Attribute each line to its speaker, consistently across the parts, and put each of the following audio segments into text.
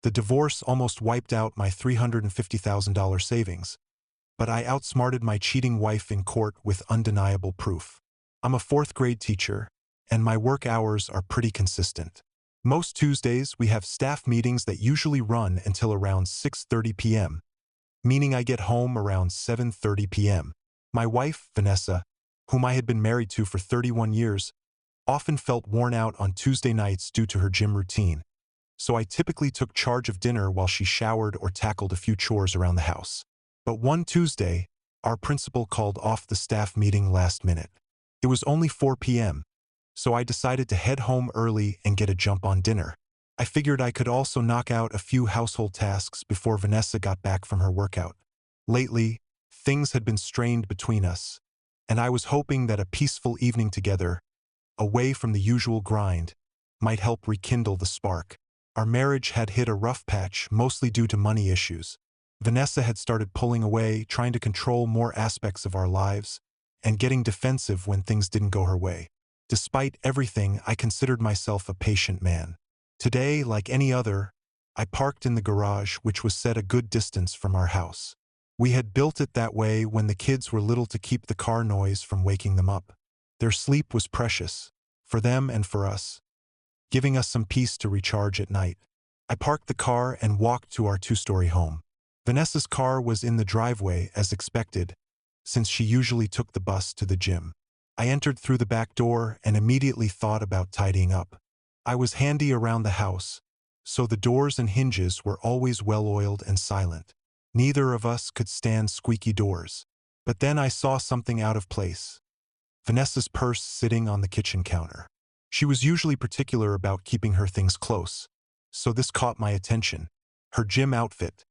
Speaker 1: The divorce almost wiped out my $350,000 savings, but I outsmarted my cheating wife in court with undeniable proof. I'm a fourth-grade teacher, and my work hours are pretty consistent. Most Tuesdays, we have staff meetings that usually run until around 6:30 p.m., meaning I get home around 7:30 p.m. My wife, Vanessa, whom I had been married to for 31 years, often felt worn out on Tuesday nights due to her gym routine, so I typically took charge of dinner while she showered or tackled a few chores around the house. But one Tuesday, our principal called off the staff meeting last minute. It was only 4 p.m., so I decided to head home early and get a jump on dinner. I figured I could also knock out a few household tasks before Vanessa got back from her workout. Lately, things had been strained between us, and I was hoping that a peaceful evening together, away from the usual grind, might help rekindle the spark. Our marriage had hit a rough patch, mostly due to money issues. Vanessa had started pulling away, trying to control more aspects of our lives, and getting defensive when things didn't go her way. Despite everything, I considered myself a patient man. Today, like any other, I parked in the garage, which was set a good distance from our house. We had built it that way when the kids were little to keep the car noise from waking them up. Their sleep was precious, for them and for us, giving us some peace to recharge at night. I parked the car and walked to our two-story home. Vanessa's car was in the driveway as expected, since she usually took the bus to the gym. I entered through the back door and immediately thought about tidying up. I was handy around the house, so the doors and hinges were always well-oiled and silent. Neither of us could stand squeaky doors. But then I saw something out of place. Vanessa's purse sitting on the kitchen counter. She was usually particular about keeping her things close, so this caught my attention. Her gym outfit,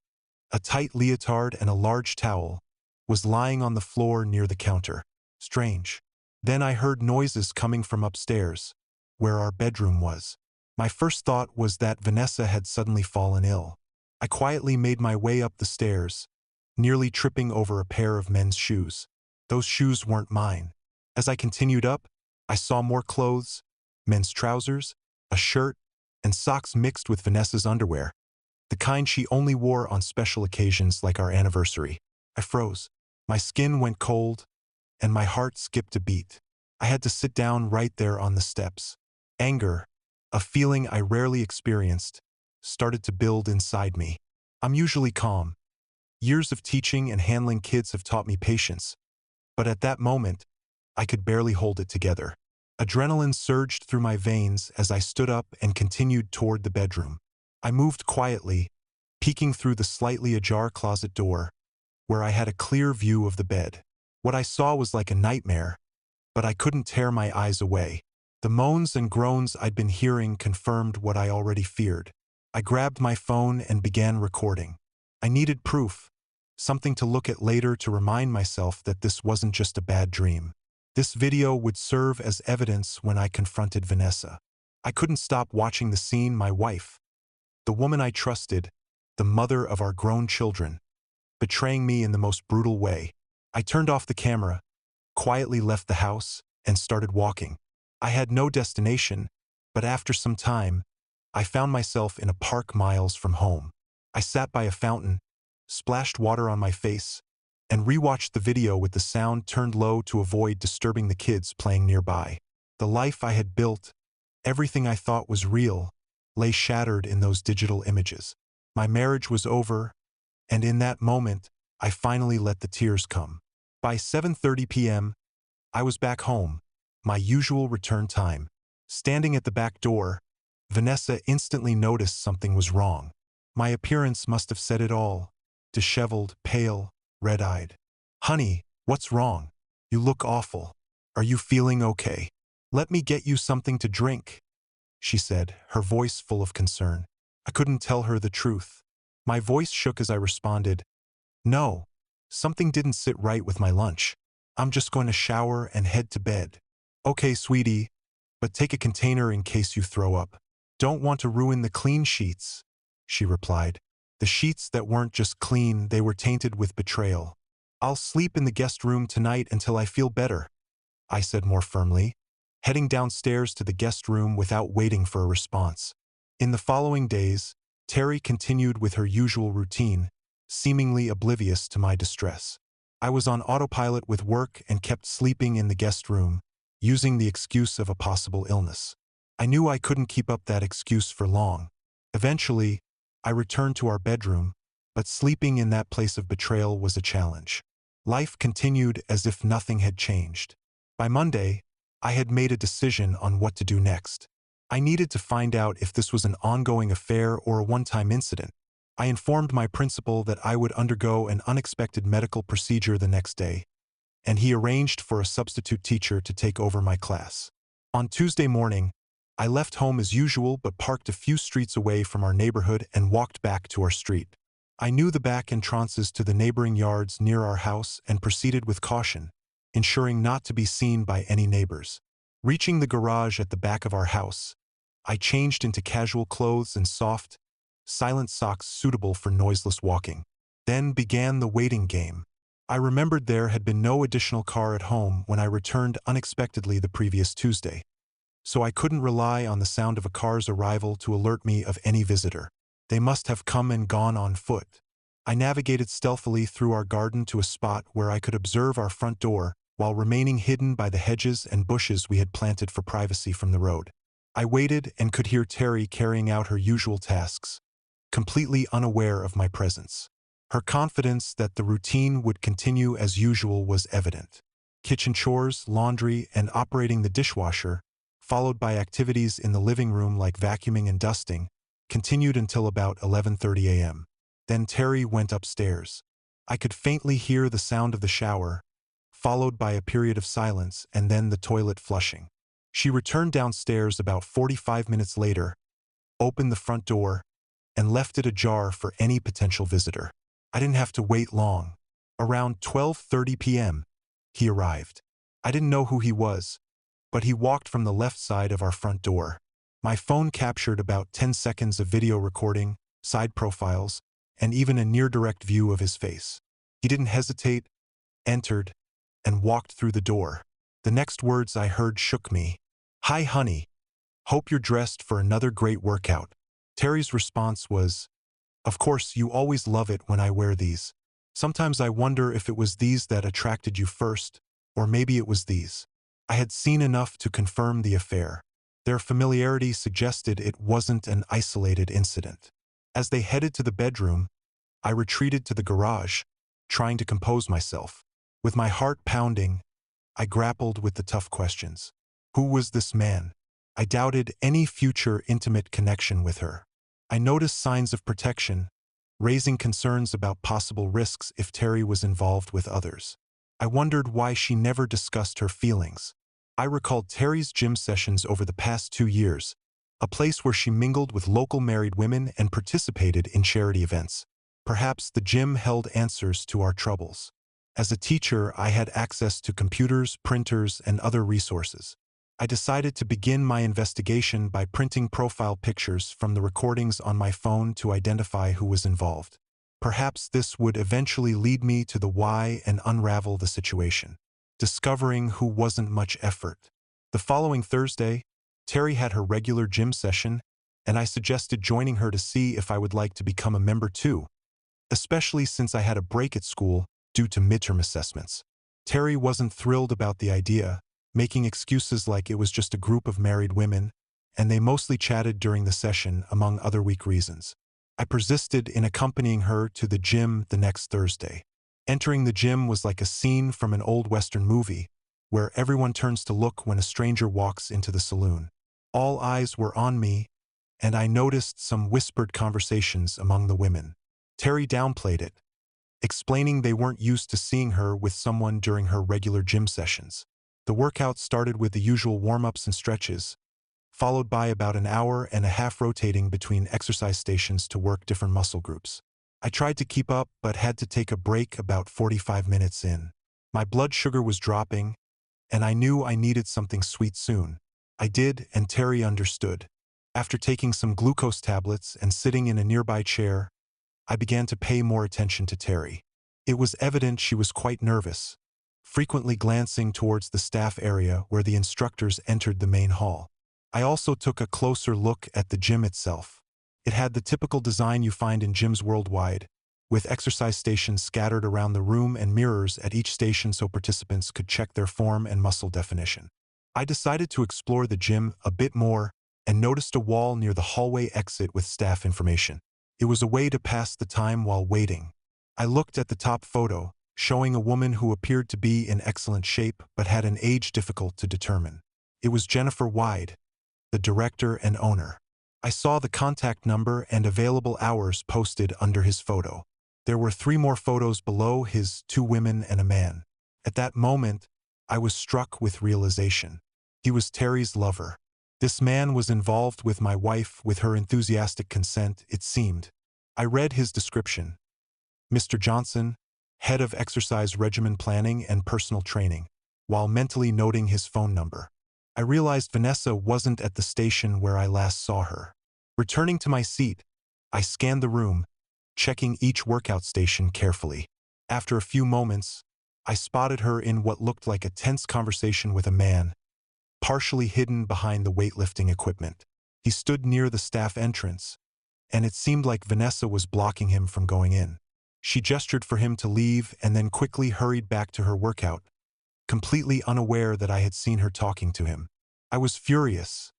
Speaker 1: a tight leotard and a large towel, was lying on the floor near the counter. Strange. Then I heard noises coming from upstairs, where our bedroom was. My first thought was that Vanessa had suddenly fallen ill. I quietly made my way up the stairs, nearly tripping over a pair of men's shoes. Those shoes weren't mine. As I continued up, I saw more clothes, men's trousers, a shirt, and socks mixed with Vanessa's underwear, the kind she only wore on special occasions like our anniversary. I froze. My skin went cold, and my heart skipped a beat. I had to sit down right there on the steps. Anger, a feeling I rarely experienced, started to build inside me. I'm usually calm. Years of teaching and handling kids have taught me patience. But at that moment, I could barely hold it together. Adrenaline surged through my veins as I stood up and continued toward the bedroom. I moved quietly, peeking through the slightly ajar closet door, where I had a clear view of the bed. What I saw was like a nightmare, but I couldn't tear my eyes away. The moans and groans I'd been hearing confirmed what I already feared. I grabbed my phone and began recording. I needed proof, something to look at later to remind myself that this wasn't just a bad dream. This video would serve as evidence when I confronted Vanessa. I couldn't stop watching the scene. My wife, the woman I trusted, the mother of our grown children, betraying me in the most brutal way. I turned off the camera, quietly left the house, and started walking. I had no destination, but after some time, I found myself in a park miles from home. I sat by a fountain, splashed water on my face, and rewatched the video with the sound turned low to avoid disturbing the kids playing nearby. The life I had built, everything I thought was real, lay shattered in those digital images. My marriage was over, and in that moment, I finally let the tears come. By 7:30 p.m., I was back home, my usual return time. Standing at the back door, Vanessa instantly noticed something was wrong. My appearance must have said it all. Disheveled, pale, red-eyed. "Honey, what's wrong? You look awful. Are you feeling okay? Let me get you something to drink," she said, her voice full of concern. I couldn't tell her the truth. My voice shook as I responded, "No, something didn't sit right with my lunch. I'm just going to shower and head to bed." "Okay, sweetie, but take a container in case you throw up. Don't want to ruin the clean sheets," she replied. The sheets that weren't just clean, they were tainted with betrayal. "I'll sleep in the guest room tonight until I feel better," I said more firmly, heading downstairs to the guest room without waiting for a response. In the following days, Terry continued with her usual routine, seemingly oblivious to my distress. I was on autopilot with work and kept sleeping in the guest room, using the excuse of a possible illness. I knew I couldn't keep up that excuse for long. Eventually, I returned to our bedroom, but sleeping in that place of betrayal was a challenge. Life continued as if nothing had changed. By Monday, I had made a decision on what to do next. I needed to find out if this was an ongoing affair or a one-time incident. I informed my principal that I would undergo an unexpected medical procedure the next day, and he arranged for a substitute teacher to take over my class. On Tuesday morning, I left home as usual but parked a few streets away from our neighborhood and walked back to our street. I knew the back entrances to the neighboring yards near our house and proceeded with caution, ensuring not to be seen by any neighbors. Reaching the garage at the back of our house, I changed into casual clothes and soft, silent socks suitable for noiseless walking. Then began the waiting game. I remembered there had been no additional car at home when I returned unexpectedly the previous Tuesday, so I couldn't rely on the sound of a car's arrival to alert me of any visitor. They must have come and gone on foot. I navigated stealthily through our garden to a spot where I could observe our front door while remaining hidden by the hedges and bushes we had planted for privacy from the road. I waited and could hear Terry carrying out her usual tasks, completely unaware of my presence. Her confidence that the routine would continue as usual was evident. Kitchen chores, laundry, and operating the dishwasher, followed by activities in the living room like vacuuming and dusting, continued until about 11:30 a.m. Then Terry went upstairs. I could faintly hear the sound of the shower, followed by a period of silence and then the toilet flushing. She returned downstairs about 45 minutes later, opened the front door, and left it ajar for any potential visitor. I didn't have to wait long. Around 12:30 p.m., he arrived. I didn't know who he was, but he walked from the left side of our front door. My phone captured about 10 seconds of video recording, side profiles, and even a near-direct view of his face. He didn't hesitate, entered, and walked through the door. The next words I heard shook me. "Hi, honey. Hope you're dressed for another great workout." Terry's response was, "Of course, you always love it when I wear these. Sometimes I wonder if it was these that attracted you first, or maybe it was these." I had seen enough to confirm the affair. Their familiarity suggested it wasn't an isolated incident. As they headed to the bedroom, I retreated to the garage, trying to compose myself. With my heart pounding, I grappled with the tough questions. Who was this man? I doubted any future intimate connection with her. I noticed signs of protection, raising concerns about possible risks if Terry was involved with others. I wondered why she never discussed her feelings. I recalled Terry's gym sessions over the past 2 years, a place where she mingled with local married women and participated in charity events. Perhaps the gym held answers to our troubles. As a teacher, I had access to computers, printers, and other resources. I decided to begin my investigation by printing profile pictures from the recordings on my phone to identify who was involved. Perhaps this would eventually lead me to the why and unravel the situation. Discovering who wasn't much effort. The following Thursday, Terry had her regular gym session, and I suggested joining her to see if I would like to become a member too, especially since I had a break at school due to midterm assessments. Terry wasn't thrilled about the idea, making excuses like it was just a group of married women, and they mostly chatted during the session, among other weak reasons. I persisted in accompanying her to the gym the next Thursday. Entering the gym was like a scene from an old Western movie, where everyone turns to look when a stranger walks into the saloon. All eyes were on me, and I noticed some whispered conversations among the women. Terry downplayed it, explaining they weren't used to seeing her with someone during her regular gym sessions. The workout started with the usual warm-ups and stretches, followed by about an hour and a half rotating between exercise stations to work different muscle groups. I tried to keep up but had to take a break about 45 minutes in. My blood sugar was dropping, and I knew I needed something sweet soon. I did, and Terry understood. After taking some glucose tablets and sitting in a nearby chair, I began to pay more attention to Terry. It was evident she was quite nervous, frequently glancing towards the staff area where the instructors entered the main hall. I also took a closer look at the gym itself. It had the typical design you find in gyms worldwide, with exercise stations scattered around the room and mirrors at each station so participants could check their form and muscle definition. I decided to explore the gym a bit more and noticed a wall near the hallway exit with staff information. It was a way to pass the time while waiting. I looked at the top photo, showing a woman who appeared to be in excellent shape but had an age difficult to determine. It was Jennifer Wyde, the director and owner. I saw the contact number and available hours posted under his photo. There were 3 more photos below his, 2 women and a man. At that moment, I was struck with realization. He was Terry's lover. This man was involved with my wife with her enthusiastic consent, it seemed. I read his description. Mr. Johnson, head of exercise regimen planning and personal training, while mentally noting his phone number. I realized Vanessa wasn't at the station where I last saw her. Returning to my seat, I scanned the room, checking each workout station carefully. After a few moments, I spotted her in what looked like a tense conversation with a man, partially hidden behind the weightlifting equipment. He stood near the staff entrance, and it seemed like Vanessa was blocking him from going in. She gestured for him to leave and then quickly hurried back to her workout, completely unaware that I had seen her talking to him. I was furious,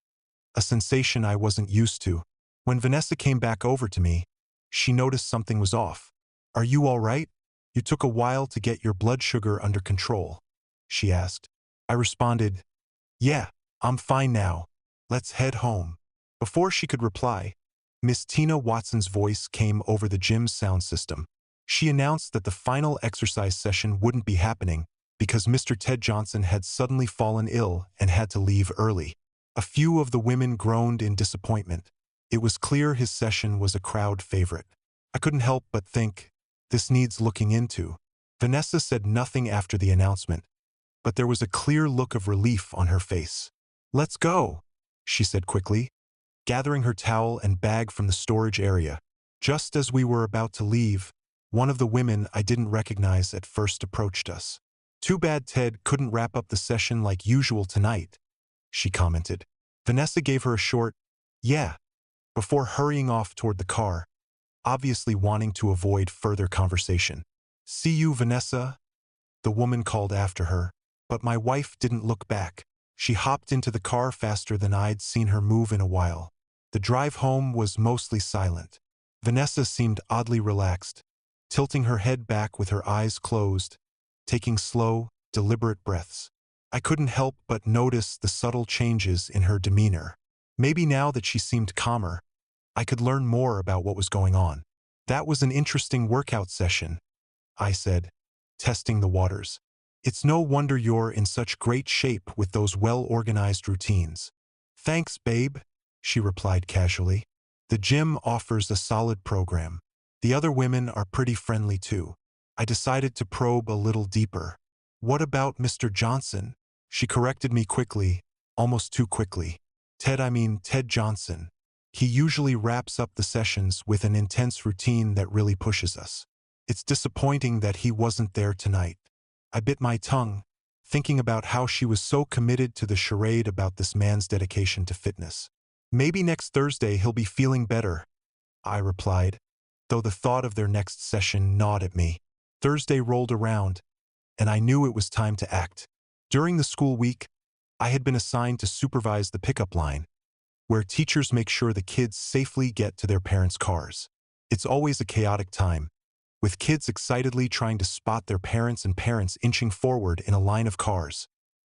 Speaker 1: a sensation I wasn't used to. When Vanessa came back over to me, she noticed something was off. "Are you all right? You took a while to get your blood sugar under control," she asked. I responded, "Yeah, I'm fine now. Let's head home." Before she could reply, Miss Tina Watson's voice came over the gym's sound system. She announced that the final exercise session wouldn't be happening because Mr. Ted Johnson had suddenly fallen ill and had to leave early. A few of the women groaned in disappointment. It was clear his session was a crowd favorite. I couldn't help but think, this needs looking into. Vanessa said nothing after the announcement, but there was a clear look of relief on her face. "Let's go," she said quickly, gathering her towel and bag from the storage area. Just as we were about to leave, one of the women I didn't recognize at first approached us. "Too bad Ted couldn't wrap up the session like usual tonight," she commented. Vanessa gave her a short, "Yeah," before hurrying off toward the car, obviously wanting to avoid further conversation. "See you, Vanessa," the woman called after her, but my wife didn't look back. She hopped into the car faster than I'd seen her move in a while. The drive home was mostly silent. Vanessa seemed oddly relaxed, tilting her head back with her eyes closed, taking slow, deliberate breaths. I couldn't help but notice the subtle changes in her demeanor. Maybe now that she seemed calmer, I could learn more about what was going on. "That was an interesting workout session," I said, testing the waters. "It's no wonder you're in such great shape with those well-organized routines." "Thanks, babe," she replied casually. "The gym offers a solid program. The other women are pretty friendly too." I decided to probe a little deeper. "What about Mr. Johnson?" She corrected me quickly, almost too quickly. Ted Johnson. He usually wraps up the sessions with an intense routine that really pushes us. It's disappointing that he wasn't there tonight." I bit my tongue, thinking about how she was so committed to the charade about this man's dedication to fitness. "Maybe next Thursday he'll be feeling better," I replied, though the thought of their next session gnawed at me. Thursday rolled around, and I knew it was time to act. During the school week, I had been assigned to supervise the pickup line, where teachers make sure the kids safely get to their parents' cars. It's always a chaotic time, with kids excitedly trying to spot their parents and parents inching forward in a line of cars,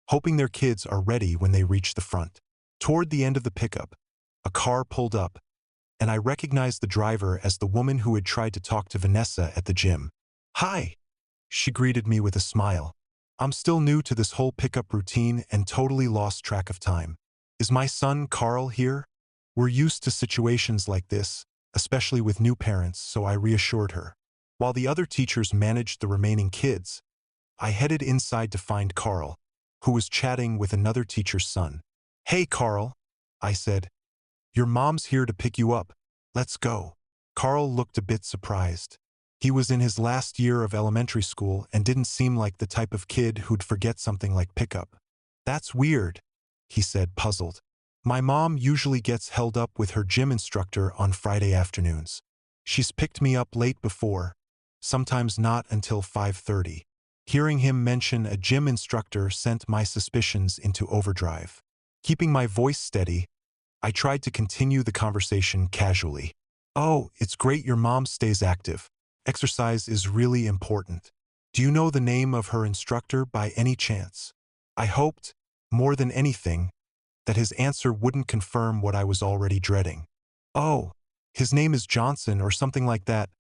Speaker 1: hoping their kids are ready when they reach the front. Toward the end of the pickup, a car pulled up, and I recognized the driver as the woman who had tried to talk to Vanessa at the gym. "Hi," she greeted me with a smile. "I'm still new to this whole pickup routine and totally lost track of time. Is my son Carl here?" We're used to situations like this, especially with new parents, so I reassured her. While the other teachers managed the remaining kids, I headed inside to find Carl, who was chatting with another teacher's son. "Hey, Carl," I said. "Your mom's here to pick you up. Let's go." Carl looked a bit surprised. He was in his last year of elementary school and didn't seem like the type of kid who'd forget something like pickup. "That's weird," he said, puzzled. My mom usually gets held up with her gym instructor on Friday afternoons. She's picked me up late before, sometimes not until 5:30. Hearing him mention a gym instructor sent my suspicions into overdrive. Keeping my voice steady, I tried to continue the conversation casually. "Oh, it's great your mom stays active. Exercise is really important. Do you know the name of her instructor by any chance?" I hoped, more than anything, that his answer wouldn't confirm what I was already dreading. "Oh, his name is Johnson or something like that,"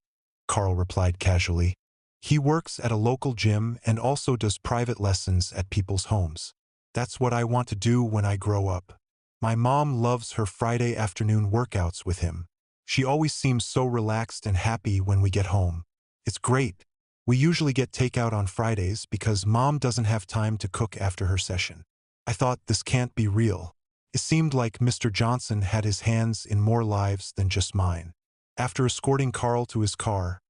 Speaker 1: Carl replied casually. "He works at a local gym and also does private lessons at people's homes. That's what I want to do when I grow up." My mom loves her Friday afternoon workouts with him. She always seems so relaxed and happy when we get home. It's great. We usually get takeout on Fridays because mom doesn't have time to cook after her session. I thought this can't be real. It seemed like Mr. Johnson had his hands in more lives than just mine. After escorting Carl to his car,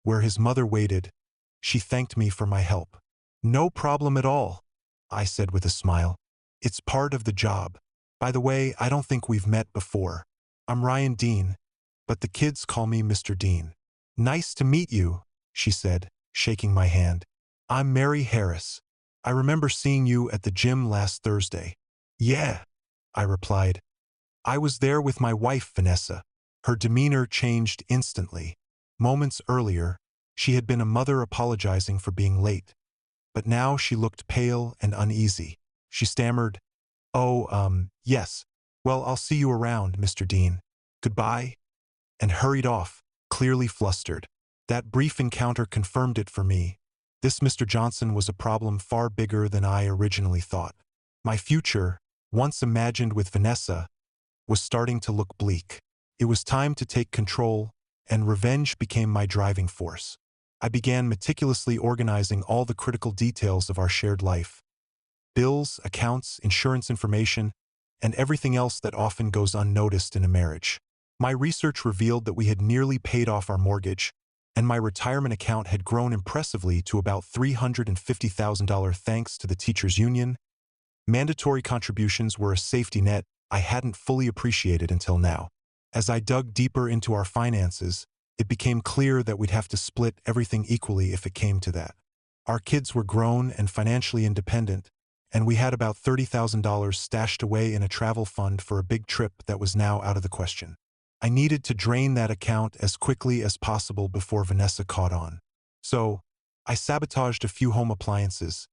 Speaker 1: where his mother waited, she thanked me for my help. "No problem at all," I said with a smile. "It's part of the job. By the way, I don't think we've met before. I'm Ryan Dean, but the kids call me Mr. Dean." "Nice to meet you," she said, shaking my hand. "I'm Mary Harris. I remember seeing you at the gym last Thursday." "Yeah," I replied. "I was there with my wife, Vanessa." Her demeanor changed instantly. Moments earlier, she had been a mother apologizing for being late, but now she looked pale and uneasy. She stammered, "Oh, yes. Well, I'll see you around, Mr. Dean. Goodbye," and hurried off, clearly flustered. That brief encounter confirmed it for me. This Mr. Johnson was a problem far bigger than I originally thought. My future, once imagined with Vanessa, was starting to look bleak. It was time to take control, and revenge became my driving force. I began meticulously organizing all the critical details of our shared life: bills, accounts, insurance information, and everything else that often goes unnoticed in a marriage. My research revealed that we had nearly paid off our mortgage, and my retirement account had grown impressively to about $350,000 thanks to the teachers' union. Mandatory contributions were a safety net I hadn't fully appreciated until now. As I dug deeper into our finances, it became clear that we'd have to split everything equally if it came to that. Our kids were grown and financially independent, and we had about $30,000 stashed away in a travel fund for a big trip that was now out of the question. I needed to drain that account as quickly as possible before Vanessa caught on. So, I sabotaged a few home appliances,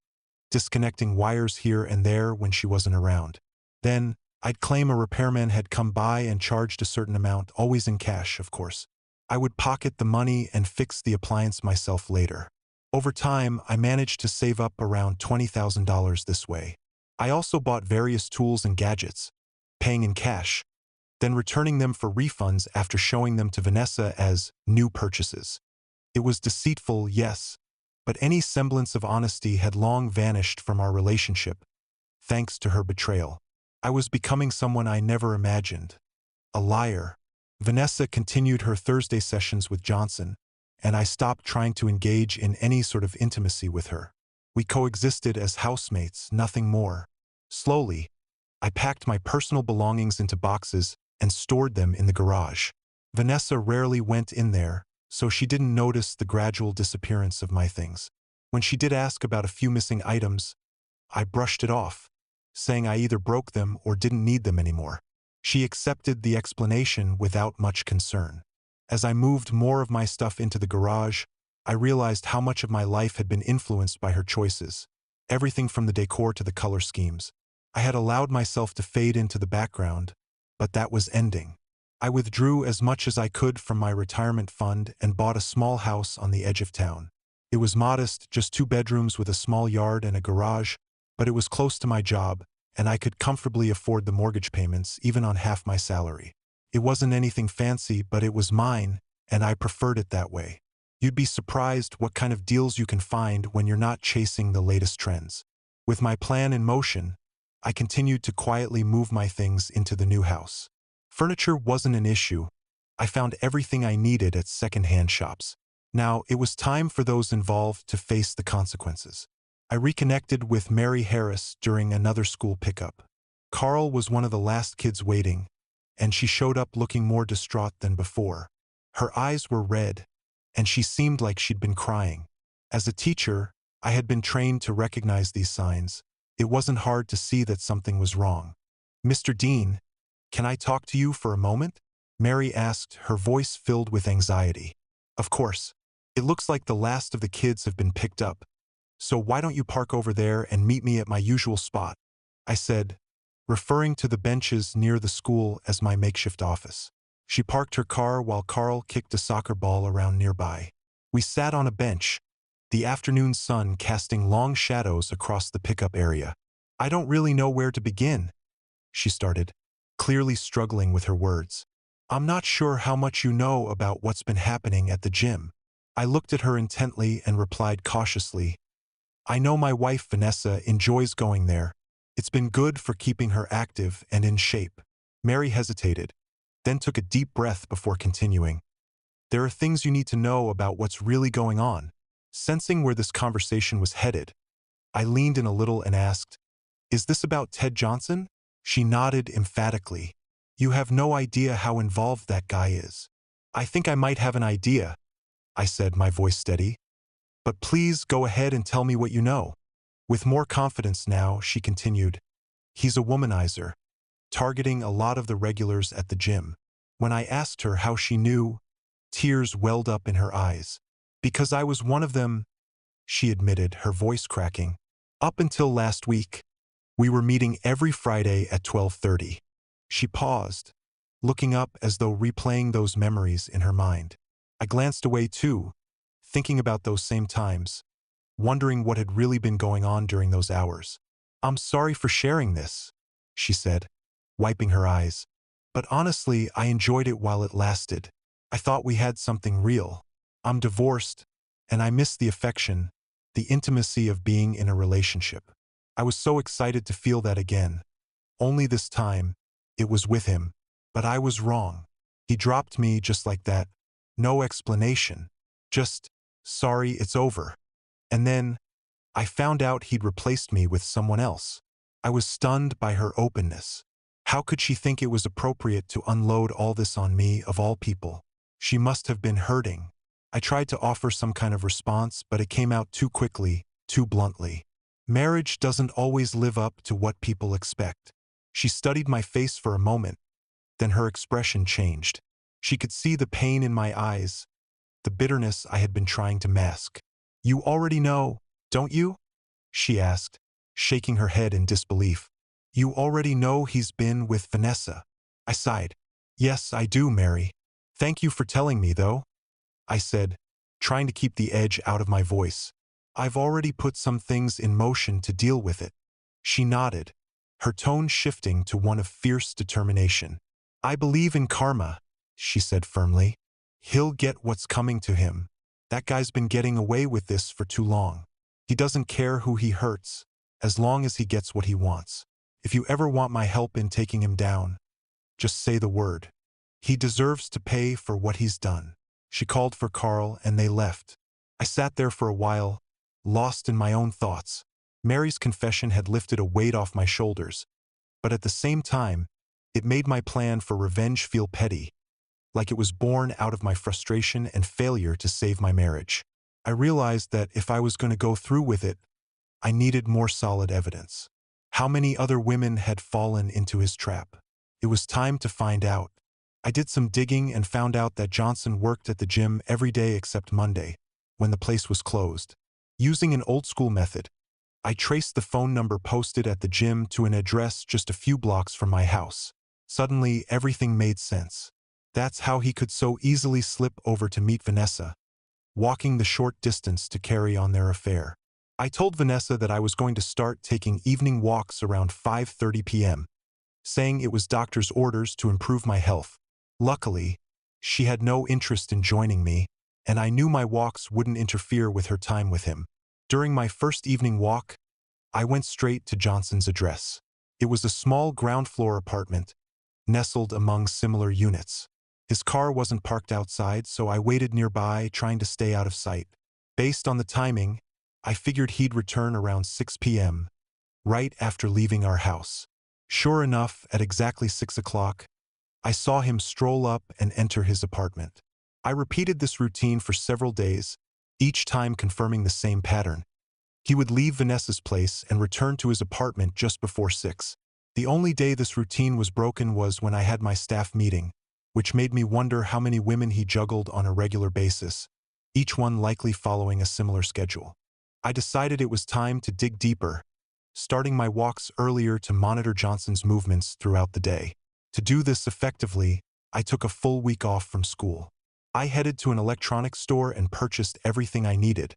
Speaker 1: disconnecting wires here and there when she wasn't around. Then, I'd claim a repairman had come by and charged a certain amount, always in cash, of course. I would pocket the money and fix the appliance myself later. Over time, I managed to save up around $20,000 this way. I also bought various tools and gadgets, paying in cash, then returning them for refunds after showing them to Vanessa as new purchases. It was deceitful, yes, but any semblance of honesty had long vanished from our relationship, thanks to her betrayal. I was becoming someone I never imagined, a liar. Vanessa continued her Thursday sessions with Johnson, and I stopped trying to engage in any sort of intimacy with her. We coexisted as housemates, nothing more. Slowly, I packed my personal belongings into boxes and stored them in the garage. Vanessa rarely went in there, so she didn't notice the gradual disappearance of my things. When she did ask about a few missing items, I brushed it off, saying I either broke them or didn't need them anymore. She accepted the explanation without much concern. As I moved more of my stuff into the garage, I realized how much of my life had been influenced by her choices. Everything from the decor to the color schemes. I had allowed myself to fade into the background, but that was ending. I withdrew as much as I could from my retirement fund and bought a small house on the edge of town. It was modest, just 2 bedrooms with a small yard and a garage, but it was close to my job, and I could comfortably afford the mortgage payments even on half my salary. It wasn't anything fancy, but it was mine, and I preferred it that way. You'd be surprised what kind of deals you can find when you're not chasing the latest trends. With my plan in motion, I continued to quietly move my things into the new house. Furniture wasn't an issue. I found everything I needed at second-hand shops. Now, it was time for those involved to face the consequences. I reconnected with Mary Harris during another school pickup. Carl was one of the last kids waiting, and she showed up looking more distraught than before. Her eyes were red, and she seemed like she'd been crying. As a teacher, I had been trained to recognize these signs. It wasn't hard to see that something was wrong. "Mr. Dean, can I talk to you for a moment?" Mary asked, her voice filled with anxiety. "Of course. It looks like the last of the kids have been picked up. So why don't you park over there and meet me at my usual spot?" I said, referring to the benches near the school as my makeshift office. She parked her car while Carl kicked a soccer ball around nearby. We sat on a bench, the afternoon sun casting long shadows across the pickup area. "I don't really know where to begin," she started, clearly struggling with her words. "I'm not sure how much you know about what's been happening at the gym." I looked at her intently and replied cautiously, "I know my wife Vanessa enjoys going there. It's been good for keeping her active and in shape." Mary hesitated, then took a deep breath before continuing. "There are things you need to know about what's really going on." Sensing where this conversation was headed, I leaned in a little and asked, "Is this about Ted Johnson?" She nodded emphatically. "You have no idea how involved that guy is." "I think I might have an idea," I said, my voice steady. "But please go ahead and tell me what you know." With more confidence now, she continued, "He's a womanizer, targeting a lot of the regulars at the gym." When I asked her how she knew, tears welled up in her eyes. "Because I was one of them," she admitted, her voice cracking. "Up until last week, we were meeting every Friday at 12:30. She paused, looking up as though replaying those memories in her mind. I glanced away too, thinking about those same times, wondering what had really been going on during those hours. "I'm sorry for sharing this," she said, wiping her eyes. "But honestly, I enjoyed it while it lasted. I thought we had something real. I'm divorced, and I miss the affection, the intimacy of being in a relationship. I was so excited to feel that again. Only this time, it was with him. But I was wrong. He dropped me just like that. No explanation. Just, 'Sorry, it's over.' And then, I found out he'd replaced me with someone else." I was stunned by her openness. How could she think it was appropriate to unload all this on me, of all people? She must have been hurting. I tried to offer some kind of response, but it came out too quickly, too bluntly. "Marriage doesn't always live up to what people expect." She studied my face for a moment, then her expression changed. She could see the pain in my eyes, the bitterness I had been trying to mask. "You already know, don't you?" she asked, shaking her head in disbelief. "You already know he's been with Vanessa." I sighed. "Yes, I do, Mary. Thank you for telling me, though," I said, trying to keep the edge out of my voice. "I've already put some things in motion to deal with it." She nodded, her tone shifting to one of fierce determination. "I believe in karma," she said firmly. "He'll get what's coming to him. That guy's been getting away with this for too long. He doesn't care who he hurts, as long as he gets what he wants. If you ever want my help in taking him down, just say the word. He deserves to pay for what he's done." She called for Carl and they left. I sat there for a while, lost in my own thoughts. Mary's confession had lifted a weight off my shoulders, but at the same time, it made my plan for revenge feel petty, like it was born out of my frustration and failure to save my marriage. I realized that if I was going to go through with it, I needed more solid evidence. How many other women had fallen into his trap? It was time to find out. I did some digging and found out that Johnson worked at the gym every day except Monday, when the place was closed. Using an old-school method, I traced the phone number posted at the gym to an address just a few blocks from my house. Suddenly, everything made sense. That's how he could so easily slip over to meet Vanessa, walking the short distance to carry on their affair. I told Vanessa that I was going to start taking evening walks around 5:30 p.m., saying it was doctor's orders to improve my health. Luckily, she had no interest in joining me, and I knew my walks wouldn't interfere with her time with him. During my first evening walk, I went straight to Johnson's address. It was a small ground-floor apartment, nestled among similar units. His car wasn't parked outside, so I waited nearby, trying to stay out of sight. Based on the timing, I figured he'd return around 6 p.m., right after leaving our house. Sure enough, at exactly 6 o'clock, I saw him stroll up and enter his apartment. I repeated this routine for several days, each time confirming the same pattern. He would leave Vanessa's place and return to his apartment just before 6. The only day this routine was broken was when I had my staff meeting, which made me wonder how many women he juggled on a regular basis, each one likely following a similar schedule. I decided it was time to dig deeper, starting my walks earlier to monitor Johnson's movements throughout the day. To do this effectively, I took a full week off from school. I headed to an electronics store and purchased everything I needed: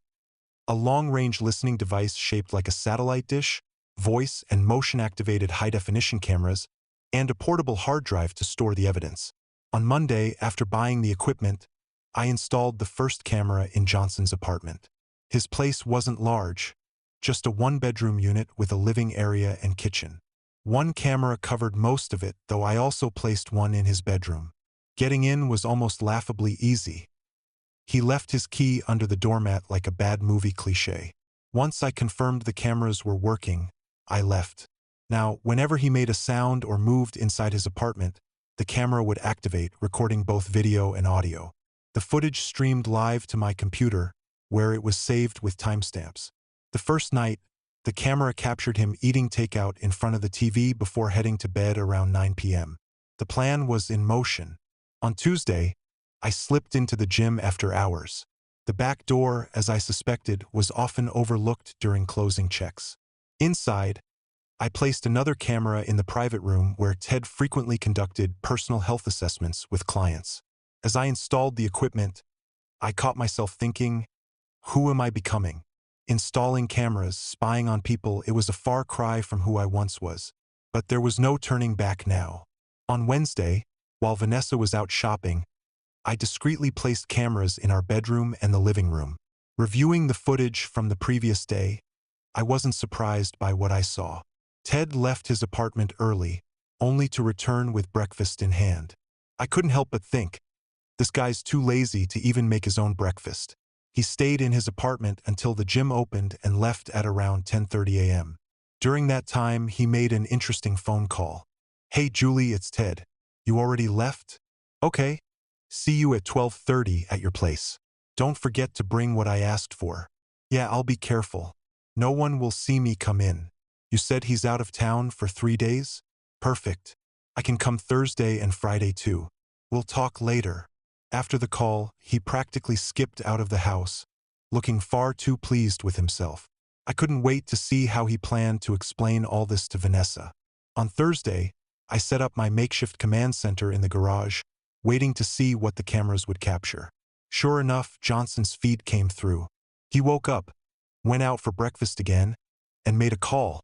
Speaker 1: a long-range listening device shaped like a satellite dish, voice and motion-activated high-definition cameras, and a portable hard drive to store the evidence. On Monday, after buying the equipment, I installed the first camera in Johnson's apartment. His place wasn't large, just a one-bedroom unit with a living area and kitchen. One camera covered most of it, though I also placed one in his bedroom. Getting in was almost laughably easy. He left his key under the doormat like a bad movie cliché. Once I confirmed the cameras were working, I left. Now, whenever he made a sound or moved inside his apartment, the camera would activate, recording both video and audio. The footage streamed live to my computer, where it was saved with timestamps. The first night, the camera captured him eating takeout in front of the TV before heading to bed around 9 p.m. The plan was in motion. On Tuesday, I slipped into the gym after hours. The back door, as I suspected, was often overlooked during closing checks. Inside, I placed another camera in the private room where Ted frequently conducted personal health assessments with clients. As I installed the equipment, I caught myself thinking, who am I becoming? Installing cameras, spying on people, it was a far cry from who I once was. But there was no turning back now. On Wednesday, while Vanessa was out shopping, I discreetly placed cameras in our bedroom and the living room. Reviewing the footage from the previous day, I wasn't surprised by what I saw. Ted left his apartment early, only to return with breakfast in hand. I couldn't help but think, this guy's too lazy to even make his own breakfast. He stayed in his apartment until the gym opened and left at around 10:30 a.m. During that time, he made an interesting phone call. "Hey Julie, it's Ted. You already left? Okay. See you at 12:30 at your place. Don't forget to bring what I asked for." "Yeah, I'll be careful. No one will see me come in. You said he's out of town for 3 days? Perfect. I can come Thursday and Friday too. We'll talk later." After the call, he practically skipped out of the house, looking far too pleased with himself. I couldn't wait to see how he planned to explain all this to Vanessa. On Thursday, I set up my makeshift command center in the garage, waiting to see what the cameras would capture. Sure enough, Johnson's feed came through. He woke up, went out for breakfast again, and made a call,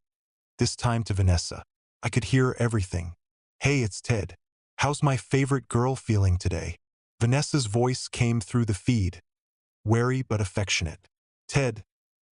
Speaker 1: this time to Vanessa. I could hear everything. "Hey, it's Ted. How's my favorite girl feeling today?" Vanessa's voice came through the feed, wary but affectionate. "Ted,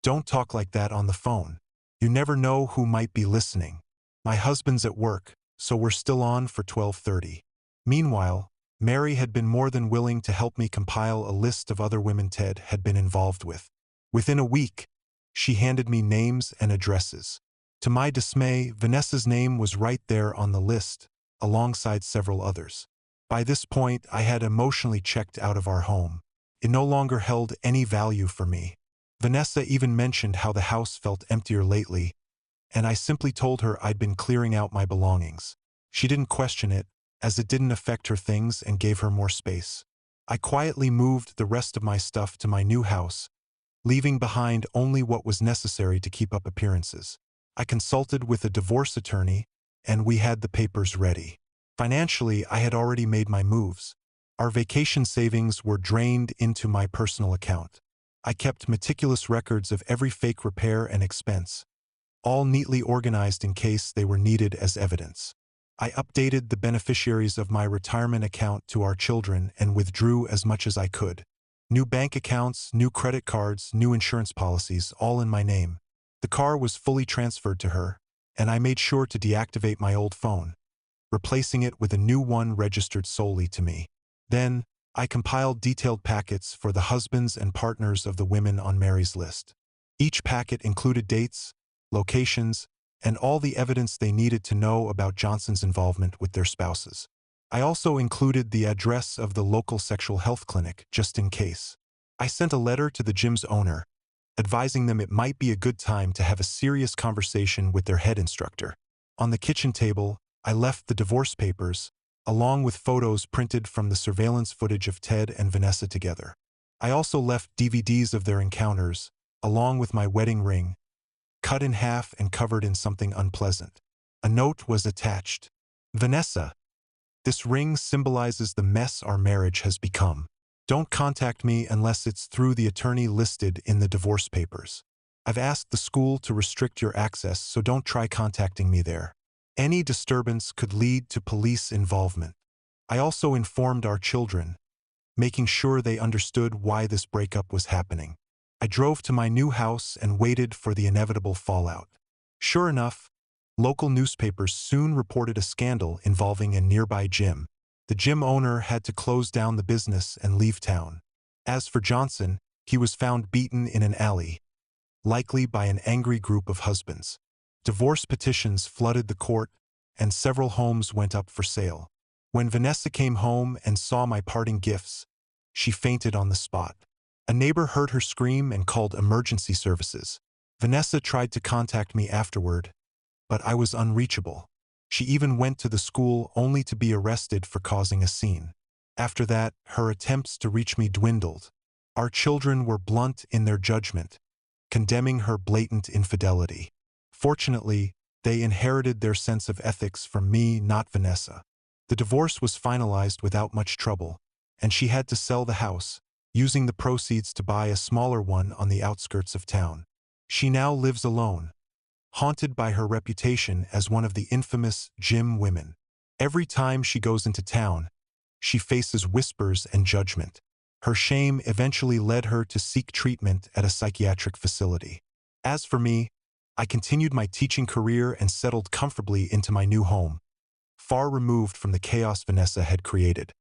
Speaker 1: don't talk like that on the phone. You never know who might be listening. My husband's at work, so we're still on for 12:30. Meanwhile, Mary had been more than willing to help me compile a list of other women Ted had been involved with. Within a week, she handed me names and addresses. To my dismay, Vanessa's name was right there on the list, alongside several others. By this point, I had emotionally checked out of our home. It no longer held any value for me. Vanessa even mentioned how the house felt emptier lately, and I simply told her I'd been clearing out my belongings. She didn't question it, as it didn't affect her things and gave her more space. I quietly moved the rest of my stuff to my new house, leaving behind only what was necessary to keep up appearances. I consulted with a divorce attorney, and we had the papers ready. Financially, I had already made my moves. Our vacation savings were drained into my personal account. I kept meticulous records of every fake repair and expense, all neatly organized in case they were needed as evidence. I updated the beneficiaries of my retirement account to our children and withdrew as much as I could. New bank accounts, new credit cards, new insurance policies, all in my name. The car was fully transferred to her, and I made sure to deactivate my old phone, replacing it with a new one registered solely to me. Then, I compiled detailed packets for the husbands and partners of the women on Mary's list. Each packet included dates, locations, and all the evidence they needed to know about Johnson's involvement with their spouses. I also included the address of the local sexual health clinic, just in case. I sent a letter to the gym's owner, advising them it might be a good time to have a serious conversation with their head instructor. On the kitchen table, I left the divorce papers, along with photos printed from the surveillance footage of Ted and Vanessa together. I also left DVDs of their encounters, along with my wedding ring, cut in half and covered in something unpleasant. A note was attached. Vanessa, this ring symbolizes the mess our marriage has become. Don't contact me unless it's through the attorney listed in the divorce papers. I've asked the school to restrict your access, so don't try contacting me there. Any disturbance could lead to police involvement. I also informed our children, making sure they understood why this breakup was happening. I drove to my new house and waited for the inevitable fallout. Sure enough, local newspapers soon reported a scandal involving a nearby gym. The gym owner had to close down the business and leave town. As for Johnson, he was found beaten in an alley, likely by an angry group of husbands. Divorce petitions flooded the court, and several homes went up for sale. When Vanessa came home and saw my parting gifts, she fainted on the spot. A neighbor heard her scream and called emergency services. Vanessa tried to contact me afterward, but I was unreachable. She even went to the school only to be arrested for causing a scene. After that, her attempts to reach me dwindled. Our children were blunt in their judgment, condemning her blatant infidelity. Fortunately, they inherited their sense of ethics from me, not Vanessa. The divorce was finalized without much trouble, and she had to sell the house, using the proceeds to buy a smaller one on the outskirts of town. She now lives alone, haunted by her reputation as one of the infamous gym women. Every time she goes into town, she faces whispers and judgment. Her shame eventually led her to seek treatment at a psychiatric facility. As for me, I continued my teaching career and settled comfortably into my new home, far removed from the chaos Vanessa had created.